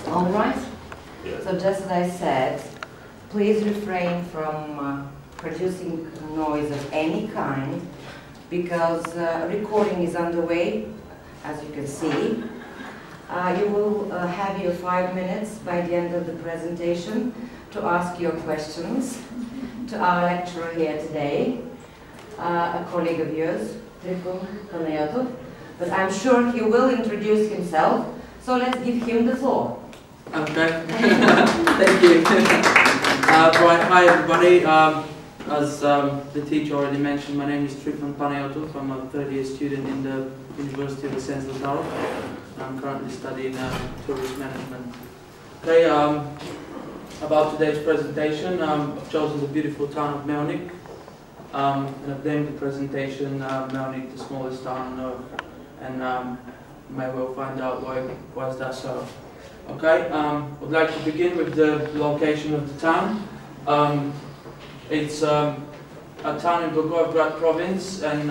All right. So just as I said, please refrain from producing noise of any kind, because recording is underway, as you can see. You will have your 5 minutes by the end of the presentation to ask your questions to our lecturer here today, a colleague of yours, but I'm sure he will introduce himself, so let's give him the floor. Okay, thank you. Right, hi everybody. As the teacher already mentioned, my name is Trifon Panayotov. I'm a third-year student in the University of Senzdorf. I'm currently studying tourist management. Okay, about today's presentation, I've chosen the beautiful town of Melnik, and I've named the presentation Melnik, the smallest town on earth, and you may well find out why is that so. Okay, I'd like to begin with the location of the town. It's a town in Blagoevgrad province, and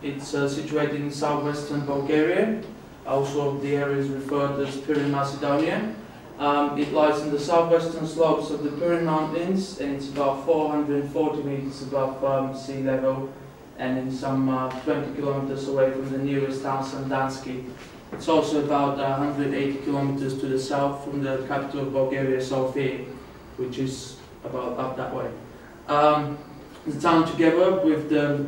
it's situated in southwestern Bulgaria. Also, the area is referred as Pirin Macedonia. It lies in the southwestern slopes of the Pirin Mountains, and it's about 440 meters above sea level, and in some 20 kilometers away from the nearest town, Sandanski. It's also about 180 kilometers to the south from the capital of Bulgaria, Sofia, which is about up that way. The town, together with the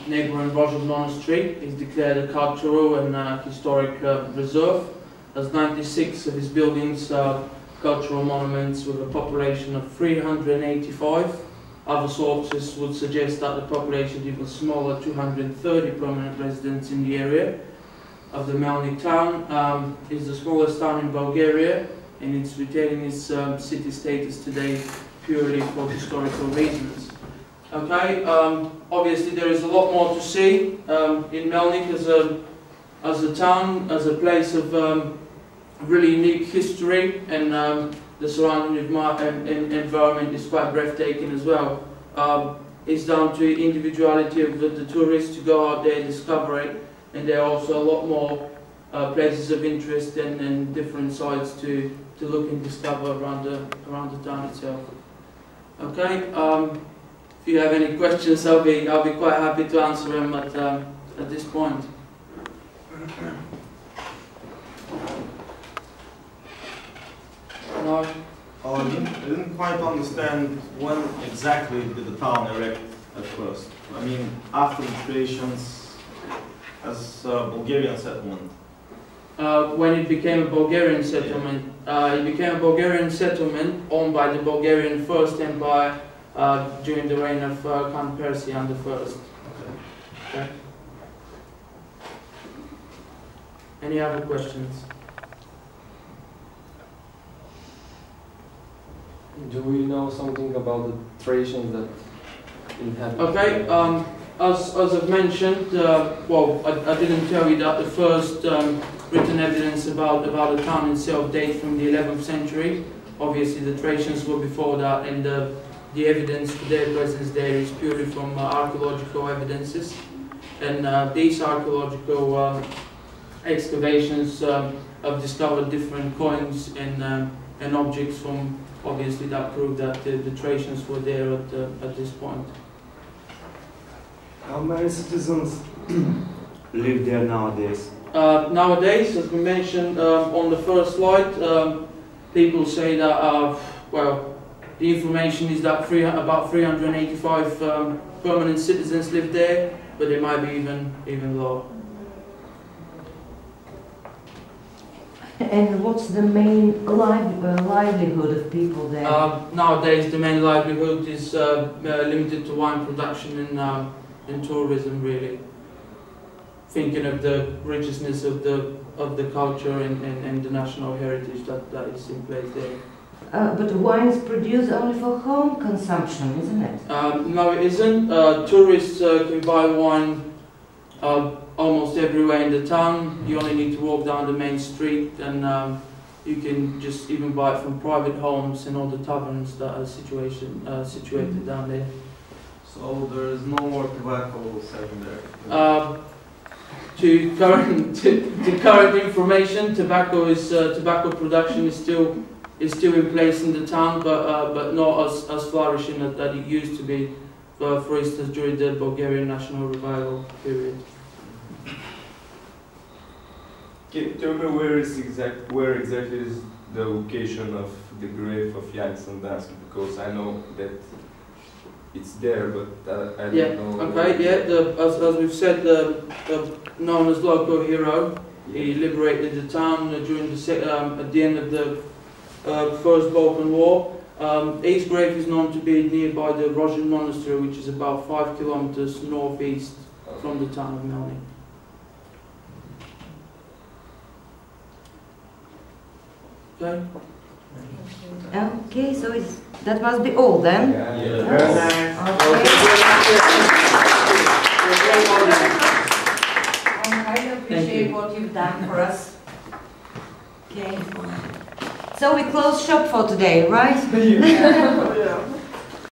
neighbouring Rozhov Monastery, is declared a cultural and historic reserve, as 96 of its buildings are cultural monuments with a population of 385. Other sources would suggest that the population is even smaller, 230 permanent residents in the area of the Melnik town. Is the smallest town in Bulgaria, and it's retaining its city status today purely for historical reasons. Okay, obviously there is a lot more to see in Melnik as a town, as a place of really unique history, and the surrounding environment is quite breathtaking as well. It's down to individuality of the tourists to go out there and discover it. And there are also a lot more places of interest and different sites to look and discover around the town itself. Okay, if you have any questions, I'll be quite happy to answer them at this point. No? I didn't quite understand when exactly did the town erect at first. I mean, after the creations, as a Bulgarian settlement. When it became a Bulgarian settlement, it became a Bulgarian settlement owned by the Bulgarian First Empire during the reign of Khan Persian the First. Okay. Any other questions? Do we know something about the traditions that inhabit? Okay. As I've mentioned, well, I didn't tell you that the first written evidence about the town itself dates from the 11th century. Obviously, the traditions were before that, and the evidence for their presence there is purely from archaeological evidences. And these archaeological excavations have discovered different coins and objects from, obviously, that prove that the traditions were there at this point. How many citizens live there nowadays? Nowadays, as we mentioned on the first slide, people say that, well, the information is that about 385 permanent citizens live there, but it might be even lower. And what's the main livelihood of people there? Nowadays, the main livelihood is limited to wine production and tourism, really. Thinking of the richness of the culture and the national heritage that is in place there. But the wine is produced only for home consumption, isn't it? No, it isn't. Tourists can buy wine almost everywhere in the town. You only need to walk down the main street, and you can just even buy it from private homes and all the taverns that are situated down there. So there is no more tobacco selling there? to current information, tobacco production is still in place in the town, but not as flourishing as that it used to be. For instance, during the Bulgarian National Revival period. Can you tell me where exactly is the location of the grave of Jan Sandanski? Because I know that it's there, but I don't know. Okay, yeah. As we've said, known as local hero, he liberated the town during at the end of the First Balkan War. His grave is known to be nearby the Rojan Monastery, which is about 5 kilometers northeast from the town of Melnik. Okay. Okay, so that must be all then. Yeah. Very nice. I highly appreciate what you've done for us. Okay. So we close shop for today, right? Yeah.